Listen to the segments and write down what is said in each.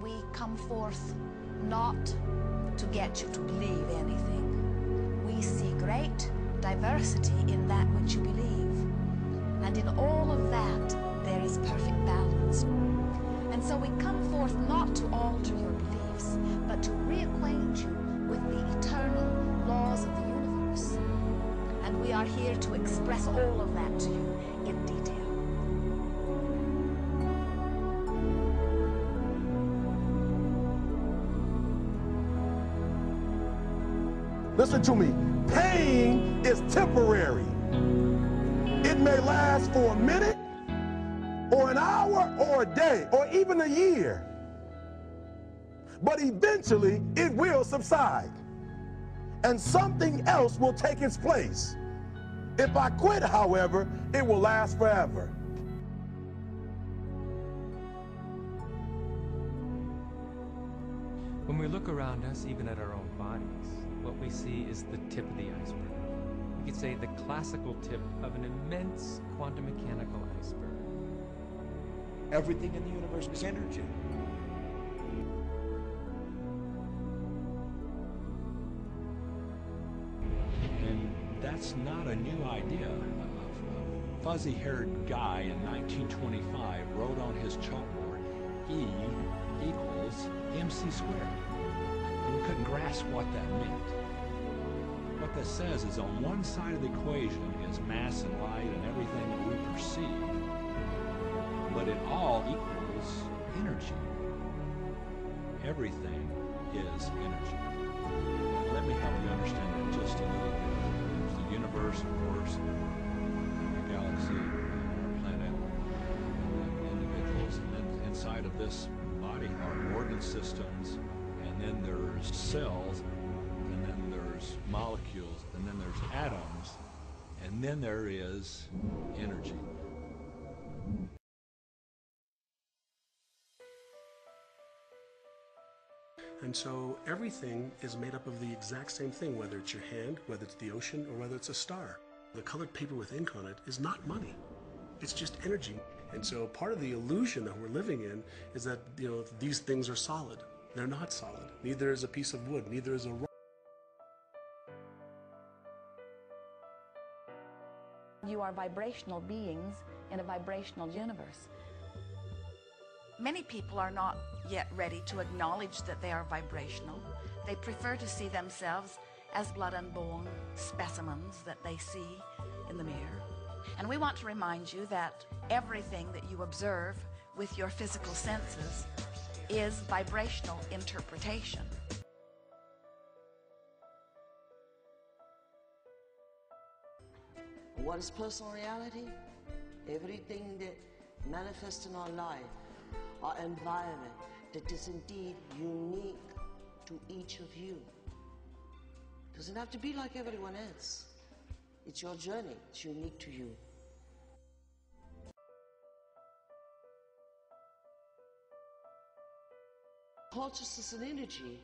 we come forth not to get you to believe anything. We see great diversity in that which you believe. And in all of that, there is perfect balance. And so we come forth not to alter your beliefs, but to reacquaint you with the eternal laws of the universe. And we are here to express all of that to you in detail. Listen to me. Pain is temporary. It may last for a minute, or an hour, or a day, or even a year. But eventually, it will subside. And something else will take its place. If I quit, however, it will last forever. When we look around us, even at our own bodies, what we see is the tip of the iceberg. We could say the classical tip of an immense quantum mechanical iceberg. Everything in the universe is energy. And that's not a new idea. A fuzzy-haired guy in 1925 wrote on his chalkboard, E equals mc squared. And we couldn't grasp what that meant. What that says is on one side of the equation is mass and light and everything that we perceive, but it all equals energy. Everything is energy. Let me help you understand that just a little bit. There's the universe, of course, the galaxy, our planet, and individuals, and then inside of this body are organ systems, and then there's cells, and then there's molecules, and then there's atoms, and then there is energy. And so everything is made up of the exact same thing, whether it's your hand, whether it's the ocean, or whether it's a star. The colored paper with ink on it is not money. It's just energy. And so part of the illusion that we're living in is that, these things are solid. They're not solid. Neither is a piece of wood, neither is a rock. You are vibrational beings in a vibrational universe. Many people are not yet ready to acknowledge that they are vibrational. They prefer to see themselves as blood and bone specimens that they see in the mirror. And we want to remind you that everything that you observe with your physical senses is vibrational interpretation. What is personal reality? Everything that manifests in our life, our environment, that is indeed unique to each of you. Doesn't have to be like everyone else. It's your journey. It's unique to you. Consciousness and energy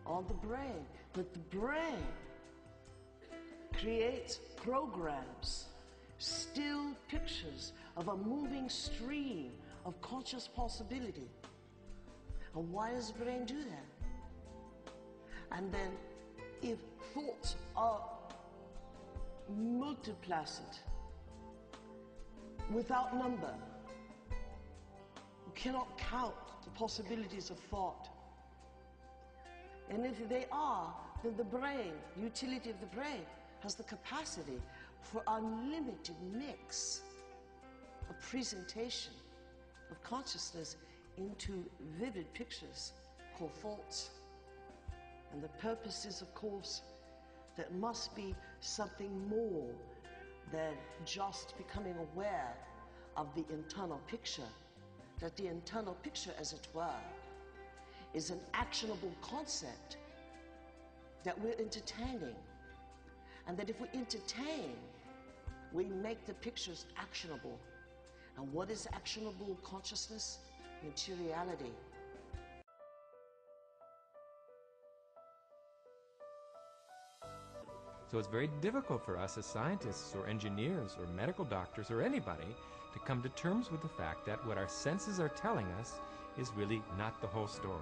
are the brain, but the brain creates programs, still pictures of a moving stream of conscious possibility. And why does the brain do that? And then if thoughts are multiplacid, without number, you cannot count the possibilities of thought. And if they are, then the brain, the utility of the brain, has the capacity for unlimited mix of presentation of consciousness into vivid pictures called thoughts. And the purpose is, of course, that must be something more than just becoming aware of the internal picture, that the internal picture, as it were, is an actionable concept that we're entertaining. And that if we entertain, we make the pictures actionable. And what is actionable consciousness? Materiality. So it's very difficult for us as scientists or engineers or medical doctors or anybody to come to terms with the fact that what our senses are telling us is really not the whole story.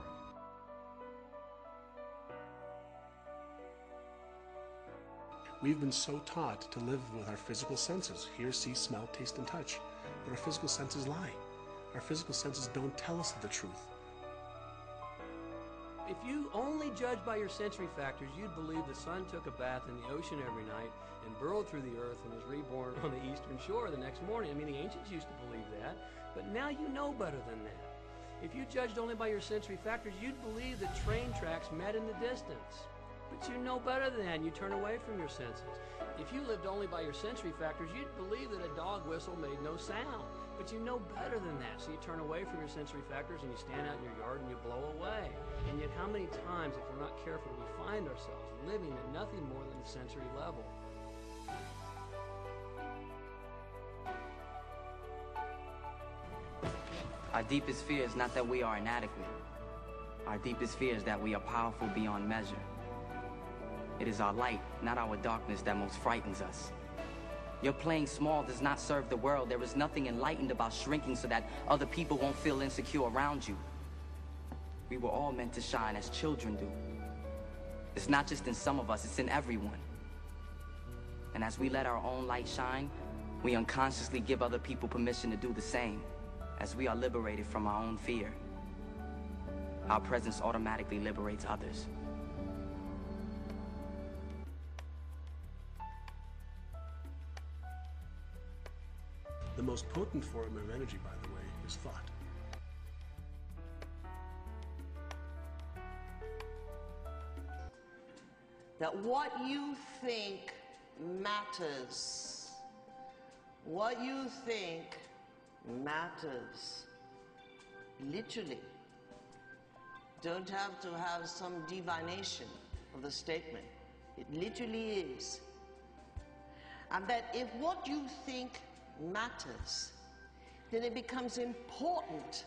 We've been so taught to live with our physical senses, hear, see, smell, taste, and touch. But our physical senses lie. Our physical senses don't tell us the truth. If you only judge by your sensory factors, you'd believe the sun took a bath in the ocean every night and burrowed through the earth and was reborn on the eastern shore the next morning. I mean, the ancients used to believe that, but now you know better than that. If you judged only by your sensory factors, you'd believe that train tracks met in the distance. But you know better than that, and you turn away from your senses. If you lived only by your sensory factors, you'd believe that a dog whistle made no sound. But you know better than that, so you turn away from your sensory factors and you stand out in your yard and you blow away. And yet how many times, if we're not careful, we find ourselves living at nothing more than the sensory level? Our deepest fear is not that we are inadequate. Our deepest fear is that we are powerful beyond measure. It is our light, not our darkness, that most frightens us. Your playing small does not serve the world. There is nothing enlightened about shrinking so that other people won't feel insecure around you. We were all meant to shine as children do. It's not just in some of us, it's in everyone. And as we let our own light shine, we unconsciously give other people permission to do the same. As we are liberated from our own fear, our presence automatically liberates others. The most potent form of energy, by the way, is thought. That what you think matters. What you think matters. Literally. Don't have to have some divination of the statement. It literally is. And that if what you think matters, then it becomes important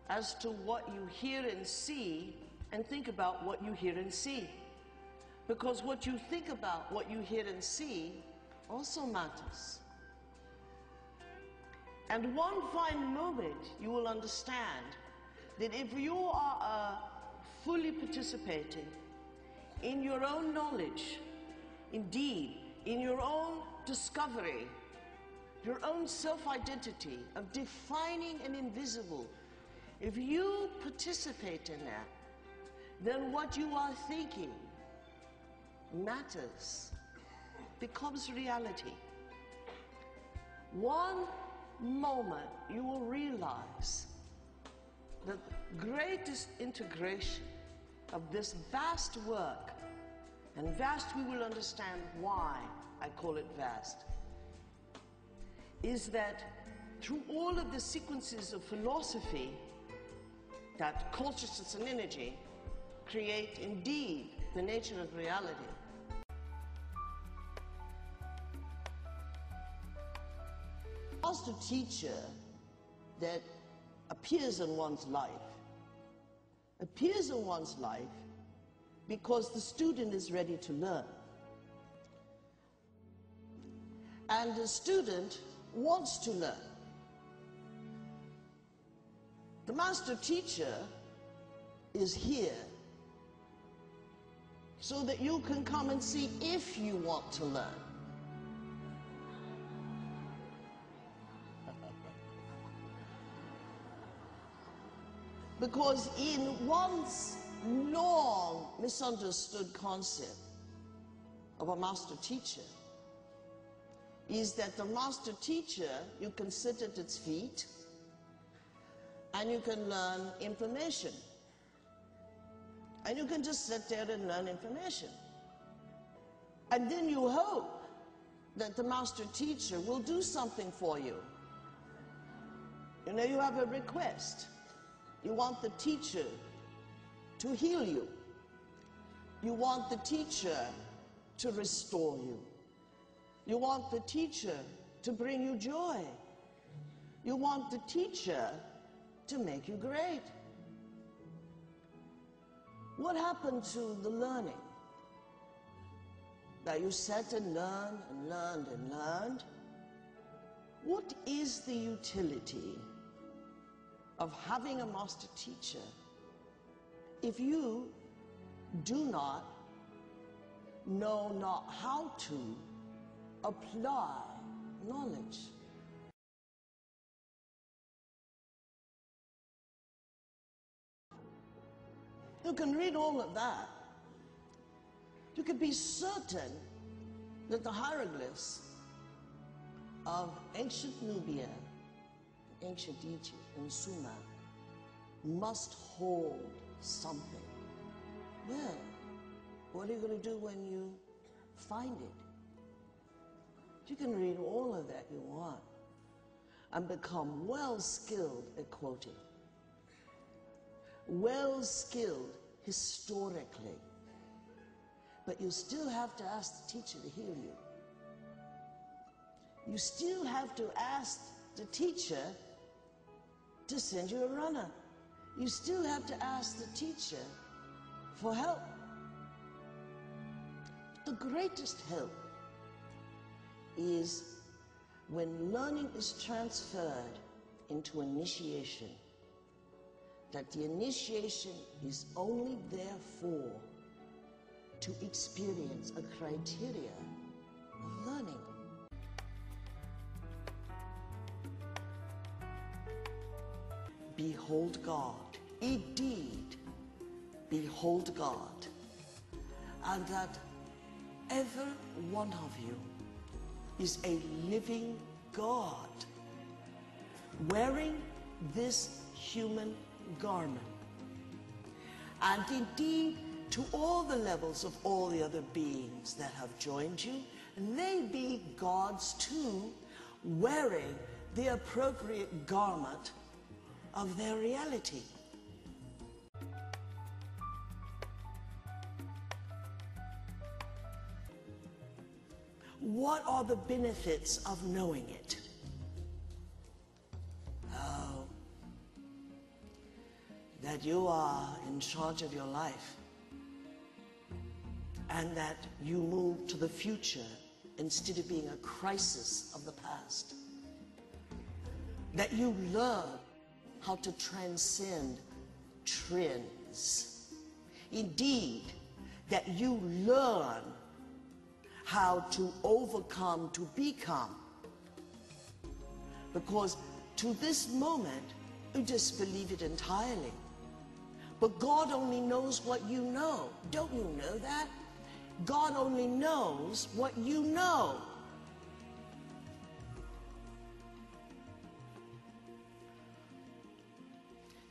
as to what you hear and see, and think about what you hear and see. Because what you think about, what you hear and see, also matters. And one fine moment you will understand that if you are fully participating in your own knowledge, indeed, in your own discovery, your own self-identity of defining an invisible, if you participate in that, then what you are thinking matters, becomes reality. One moment you will realize that the greatest integration of this vast work, and vast we will understand why I call it vast, is that through all of the sequences of philosophy that consciousness and energy create indeed the nature of reality. Master teacher that appears in one's life because the student is ready to learn. And the student wants to learn. The master teacher is here so that you can come and see if you want to learn. Because in one's long misunderstood concept of a master teacher is that the master teacher, you can sit at its feet and you can learn information. And you can just sit there and learn information. And then you hope that the master teacher will do something for you. You know, you have a request. You want the teacher to heal you. You want the teacher to restore you. You want the teacher to bring you joy. You want the teacher to make you great. What happened to the learning? That you sat and learned and learned and learned? What is the utility of having a master teacher if you do not know not how to apply knowledge. You can read all of that. You can be certain that the hieroglyphs of ancient Nubia, ancient Egypt, and Sumer must hold something. Well, what are you going to do when you find it? You can read all of that you want and become well skilled at quoting, well skilled historically, but you still have to ask the teacher to heal you. You still have to ask the teacher to send you a runner. You still have to ask the teacher for help. The greatest help is when learning is transferred into initiation, that the initiation is only therefore to experience a criteria of learning. Behold God, indeed, behold God, and that every one of you is a living God, wearing this human garment. And indeed, to all the levels of all the other beings that have joined you, and they be gods too, wearing the appropriate garment of their reality. What are the benefits of knowing it? Oh, that you are in charge of your life, and that you move to the future instead of being a crisis of the past. That you learn how to transcend trends. Indeed, that you learn how to overcome to become. Because to this moment, you just believe it entirely. But God only knows what you know. Don't you know that? God only knows what you know.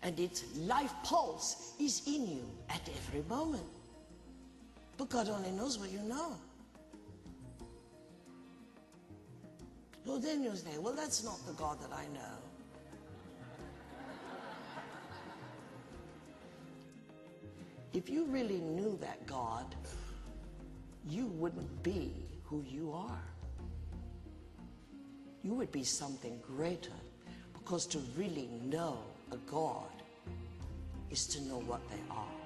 And its life pulse is in you at every moment. But God only knows what you know. Well, then you say, well, that's not the God that I know. If you really knew that God, you wouldn't be who you are. You would be something greater, because to really know a God is to know what they are.